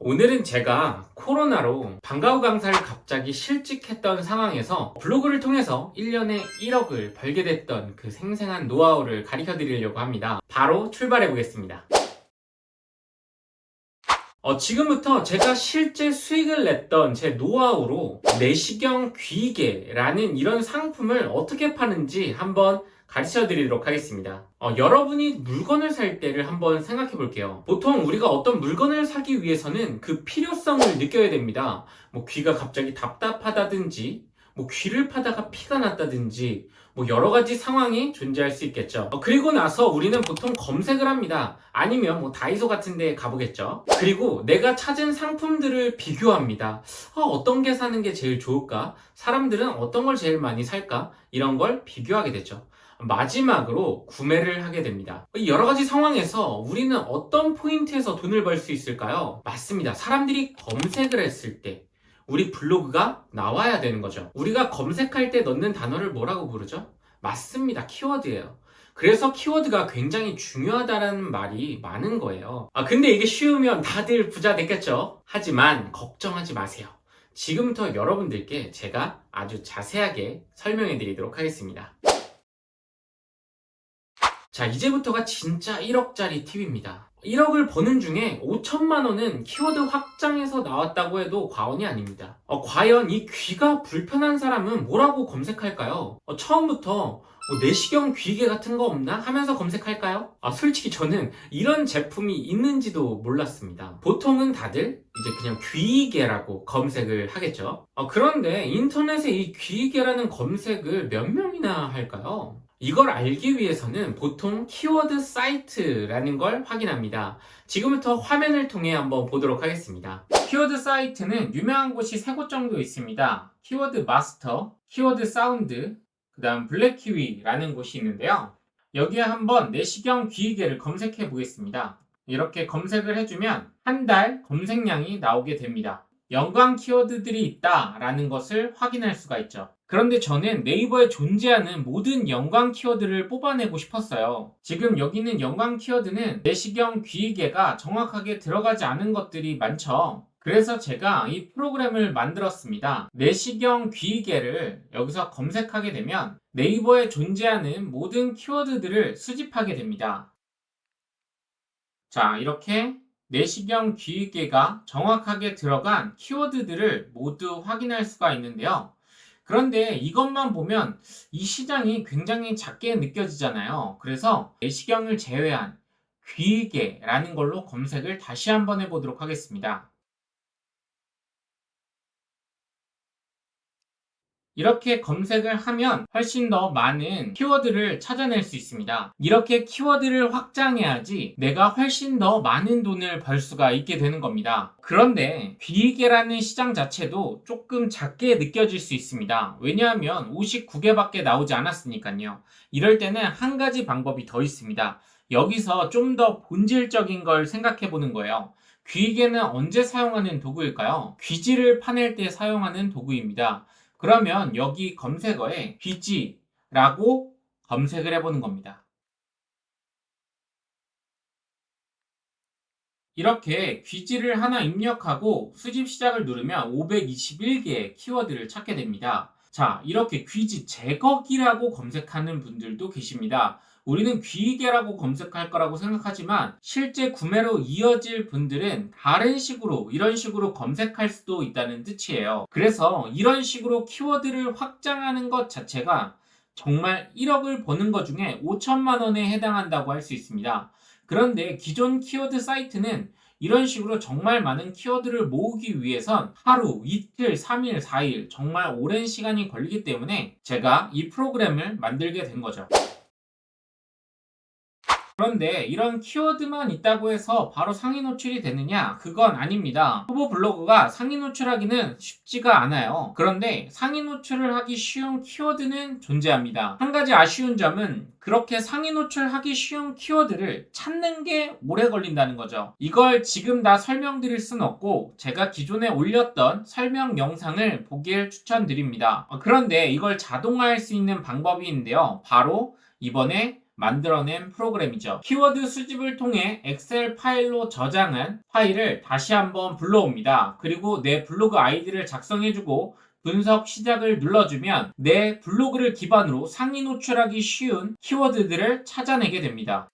오늘은 제가 코로나로 방과후 강사를 갑자기 실직했던 상황에서 블로그를 통해서 1년에 1억을 벌게 됐던 그 생생한 노하우를 가르쳐 드리려고 합니다. 바로 출발해 보겠습니다. 지금부터 제가 실제 수익을 냈던 제 노하우로 내시경 귀이개라는 이런 상품을 어떻게 파는지 한번 가르쳐 드리도록 하겠습니다. 여러분이 물건을 살 때를 한번 생각해 볼게요. 보통 우리가 어떤 물건을 사기 위해서는 그 필요성을 느껴야 됩니다. 귀가 갑자기 답답하다든지, 귀를 파다가 피가 났다든지, 여러 가지 상황이 존재할 수 있겠죠. 그리고 나서 우리는 보통 검색을 합니다. 아니면 다이소 같은 데 가보겠죠. 그리고 내가 찾은 상품들을 비교합니다. 어떤 게 사는 게 제일 좋을까? 사람들은 어떤 걸 제일 많이 살까? 이런 걸 비교하게 되죠. 마지막으로 구매를 하게 됩니다. 여러 가지 상황에서 우리는 어떤 포인트에서 돈을 벌 수 있을까요? 맞습니다. 사람들이 검색을 했을 때 우리 블로그가 나와야 되는 거죠. 우리가 검색할 때 넣는 단어를 뭐라고 부르죠? 맞습니다. 키워드예요. 그래서 키워드가 굉장히 중요하다는 말이 많은 거예요. 근데 이게 쉬우면 다들 부자 됐겠죠? 하지만 걱정하지 마세요. 지금부터 여러분들께 제가 아주 자세하게 설명해 드리도록 하겠습니다. 자, 이제부터가 진짜 1억짜리 팁입니다. 1억을 버는 중에 5천만 원은 키워드 확장에서 나왔다고 해도 과언이 아닙니다. 과연 이 귀가 불편한 사람은 뭐라고 검색할까요? 처음부터 내시경 귀이개 같은 거 없나? 하면서 검색할까요? 솔직히 저는 이런 제품이 있는지도 몰랐습니다. 보통은 다들 이제 그냥 귀이개라고 검색을 하겠죠. 그런데 인터넷에 이 귀이개라는 검색을 몇 명이나 할까요? 이걸 알기 위해서는 보통 키워드 사이트라는 걸 확인합니다. 지금부터 화면을 통해 한번 보도록 하겠습니다. 키워드 사이트는 유명한 곳이 3곳 정도 있습니다. 키워드 마스터, 키워드 사운드, 그 다음 블랙키위라는 곳이 있는데요. 여기에 한번 내시경 귀이개를 검색해 보겠습니다. 이렇게 검색을 해주면 한 달 검색량이 나오게 됩니다. 연관 키워드들이 있다라는 것을 확인할 수가 있죠. 그런데 저는 네이버에 존재하는 모든 연관 키워드를 뽑아내고 싶었어요. 지금 여기 있는 연관 키워드는 내시경 귀이개가 정확하게 들어가지 않은 것들이 많죠. 그래서 제가 이 프로그램을 만들었습니다. 내시경 귀이개를 여기서 검색하게 되면 네이버에 존재하는 모든 키워드들을 수집하게 됩니다. 자, 이렇게 내시경 귀이개가 정확하게 들어간 키워드들을 모두 확인할 수가 있는데요. 그런데 이것만 보면 이 시장이 굉장히 작게 느껴지잖아요. 그래서 내시경을 제외한 귀이개라는 걸로 검색을 다시 한번 해보도록 하겠습니다. 이렇게 검색을 하면 훨씬 더 많은 키워드를 찾아낼 수 있습니다. 이렇게 키워드를 확장해야지 내가 훨씬 더 많은 돈을 벌 수가 있게 되는 겁니다. 그런데 귀이개라는 시장 자체도 조금 작게 느껴질 수 있습니다. 왜냐하면 59개밖에 나오지 않았으니까요. 이럴 때는 한 가지 방법이 더 있습니다. 여기서 좀 더 본질적인 걸 생각해 보는 거예요. 귀이개는 언제 사용하는 도구일까요? 귀지를 파낼 때 사용하는 도구입니다. 그러면 여기 검색어에 귀지라고 검색을 해보는 겁니다. 이렇게 귀지를 하나 입력하고 수집 시작을 누르면 521개의 키워드를 찾게 됩니다. 자, 이렇게 귀지 제거기라고 검색하는 분들도 계십니다. 우리는 귀이개라고 검색할 거라고 생각하지만 실제 구매로 이어질 분들은 다른 식으로 이런 식으로 검색할 수도 있다는 뜻이에요. 그래서 이런 식으로 키워드를 확장하는 것 자체가 정말 1억을 버는 것 중에 5천만 원에 해당한다고 할 수 있습니다. 그런데 기존 키워드 사이트는 이런 식으로 정말 많은 키워드를 모으기 위해선 하루, 이틀, 3일, 4일 정말 오랜 시간이 걸리기 때문에 제가 이 프로그램을 만들게 된 거죠. 그런데 이런 키워드만 있다고 해서 바로 상위 노출이 되느냐? 그건 아닙니다. 후보 블로그가 상위 노출하기는 쉽지가 않아요. 그런데 상위 노출을 하기 쉬운 키워드는 존재합니다. 한 가지 아쉬운 점은 그렇게 상위 노출하기 쉬운 키워드를 찾는 게 오래 걸린다는 거죠. 이걸 지금 다 설명드릴 순 없고 제가 기존에 올렸던 설명 영상을 보길 추천드립니다. 그런데 이걸 자동화할 수 있는 방법이 있는데요. 바로 이번에 만들어낸 프로그램이죠. 키워드 수집을 통해 엑셀 파일로 저장한 파일을 다시 한번 불러옵니다. 그리고 내 블로그 아이디를 작성해주고 분석 시작을 눌러주면 내 블로그를 기반으로 상위 노출하기 쉬운 키워드들을 찾아내게 됩니다.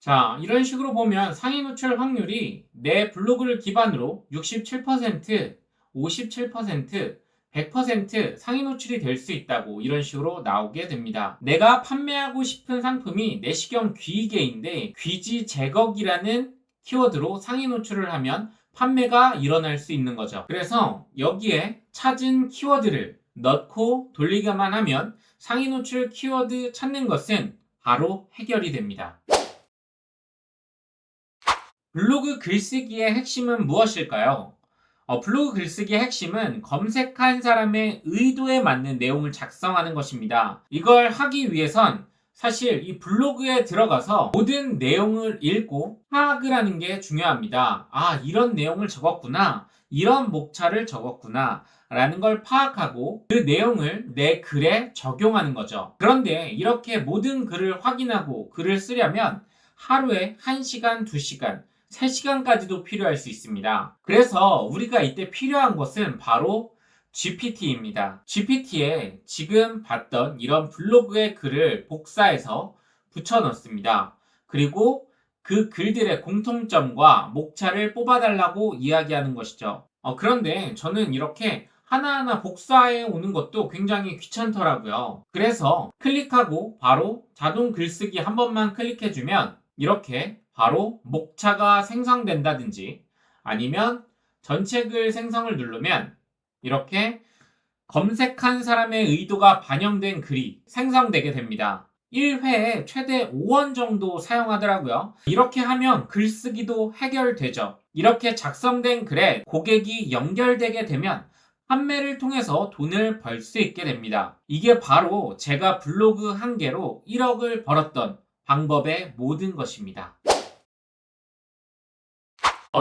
자, 이런 식으로 보면 상위 노출 확률이 내 블로그를 기반으로 67%, 57%, 100% 상위 노출이 될 수 있다고 이런 식으로 나오게 됩니다. 내가 판매하고 싶은 상품이 내시경 귀이개인데 귀지 제거기라는 키워드로 상위 노출을 하면 판매가 일어날 수 있는 거죠. 그래서 여기에 찾은 키워드를 넣고 돌리기만 하면 상위 노출 키워드 찾는 것은 바로 해결이 됩니다. 블로그 글쓰기의 핵심은 무엇일까요? 블로그 글쓰기의 핵심은 검색한 사람의 의도에 맞는 내용을 작성하는 것입니다. 이걸 하기 위해선 사실 이 블로그에 들어가서 모든 내용을 읽고 파악을 하는 게 중요합니다. 아, 이런 내용을 적었구나. 이런 목차를 적었구나. 라는 걸 파악하고 그 내용을 내 글에 적용하는 거죠. 그런데 이렇게 모든 글을 확인하고 글을 쓰려면 하루에 1시간, 2시간, 3시간까지도 필요할 수 있습니다. 그래서 우리가 이때 필요한 것은 바로 GPT입니다. GPT에 지금 봤던 이런 블로그의 글을 복사해서 붙여 넣습니다. 그리고 그 글들의 공통점과 목차를 뽑아달라고 이야기하는 것이죠. 그런데 저는 이렇게 하나하나 복사해 오는 것도 굉장히 귀찮더라고요. 그래서 클릭하고 바로 자동 글쓰기 한 번만 클릭해주면 이렇게 바로 목차가 생성된다든지 아니면 전체 글 생성을 누르면 이렇게 검색한 사람의 의도가 반영된 글이 생성되게 됩니다. 1회에 최대 5원 정도 사용하더라고요. 이렇게 하면 글쓰기도 해결되죠. 이렇게 작성된 글에 고객이 연결되게 되면 판매를 통해서 돈을 벌 수 있게 됩니다. 이게 바로 제가 블로그 한 개로 1억을 벌었던 방법의 모든 것입니다.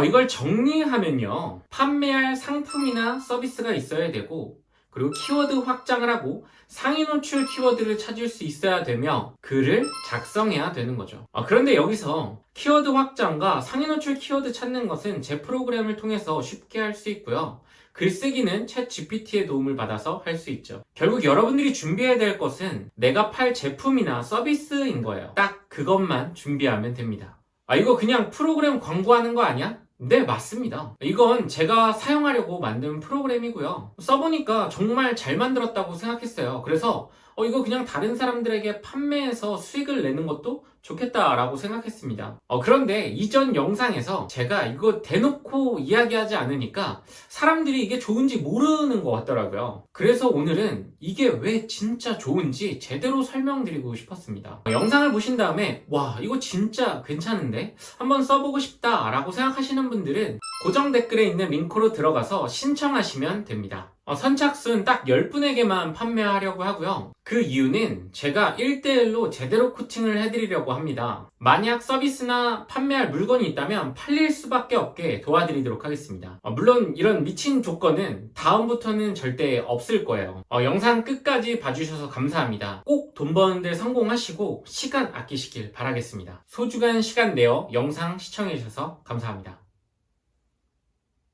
이걸 정리하면요. 판매할 상품이나 서비스가 있어야 되고, 그리고 키워드 확장을 하고 상위 노출 키워드를 찾을 수 있어야 되며 글을 작성해야 되는 거죠. 그런데 여기서 키워드 확장과 상위 노출 키워드 찾는 것은 제 프로그램을 통해서 쉽게 할 수 있고요. 글쓰기는 챗 GPT의 도움을 받아서 할 수 있죠. 결국 여러분들이 준비해야 될 것은 내가 팔 제품이나 서비스인 거예요. 딱 그것만 준비하면 됩니다. 이거 그냥 프로그램 광고하는 거 아니야? 네, 맞습니다. 이건 제가 사용하려고 만든 프로그램이고요. 써보니까 정말 잘 만들었다고 생각했어요. 그래서 이거 그냥 다른 사람들에게 판매해서 수익을 내는 것도 좋겠다라고 생각했습니다. 그런데 이전 영상에서 제가 이거 대놓고 이야기하지 않으니까 사람들이 이게 좋은지 모르는 것 같더라고요. 그래서 오늘은 이게 왜 진짜 좋은지 제대로 설명드리고 싶었습니다. 영상을 보신 다음에 와, 이거 진짜 괜찮은데? 한번 써보고 싶다라고 생각하시는 분들은 고정 댓글에 있는 링크로 들어가서 신청하시면 됩니다. 선착순 딱 10분에게만 판매하려고 하고요. 그 이유는 제가 1대1로 제대로 코칭을 해드리려고 합니다. 만약 서비스나 판매할 물건이 있다면 팔릴 수밖에 없게 도와드리도록 하겠습니다. 물론 이런 미친 조건은 다음부터는 절대 없을 거예요. 영상 끝까지 봐주셔서 감사합니다. 꼭 돈 버는데 성공하시고 시간 아끼시길 바라겠습니다. 소중한 시간 내어 영상 시청해주셔서 감사합니다.